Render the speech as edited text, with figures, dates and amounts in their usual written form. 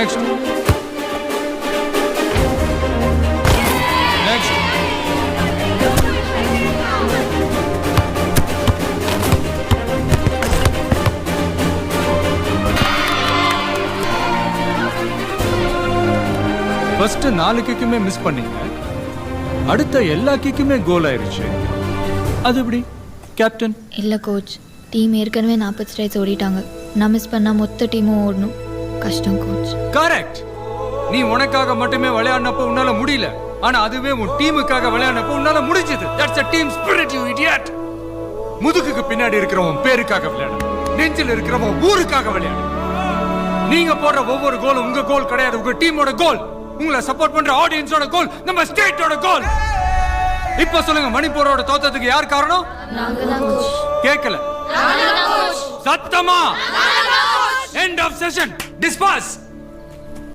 Next. Next. First 4 கிக்குமே miss பண்ணீங்க, அடுத்த எல்லா கிக்குமே கோல் ஆயிருச்சு. அது எப்படி கேப்டன்? இல்லை கோச், டீம் ஏற்கனவே 40 ஸ்ட்ரைக்ஸ் ஓடிட்டாங்க. நான் மிஸ் பண்ணால் மொத்த டீமும் ஓடணும். கஷ்டம் கோச். கரெக்ட். நீ உனக்காக மட்டுமே விளையாடினப்போ உன்னால முடியல, ஆனா அதுவே உன் டீமுக்காக விளையாடினப்போ உன்னால முடிஞ்சது. That's a team spirit, you idiot. முதுகுக்கு பின்னாடி இருக்கிறவன் பேருக்காக விளையாடு, நெஞ்சில் இருக்கிறவன் ஊருக்காக விளையாடு. நீங்க போடுற ஒவ்வொரு கோலும் உங்க கோல் கிடையாது, உங்க டீமோட கோல், உங்களை சப்போர்ட் பண்ற ஆடியன்ஸோட கோல், நம்ம ஸ்டேட்டோட கோல். இப்ப சொல்லுங்க, மணிப்பூரோட தோத்தத்துக்கு யார் காரணம்? கேட்கல சத்தமா. End of session. Disperse.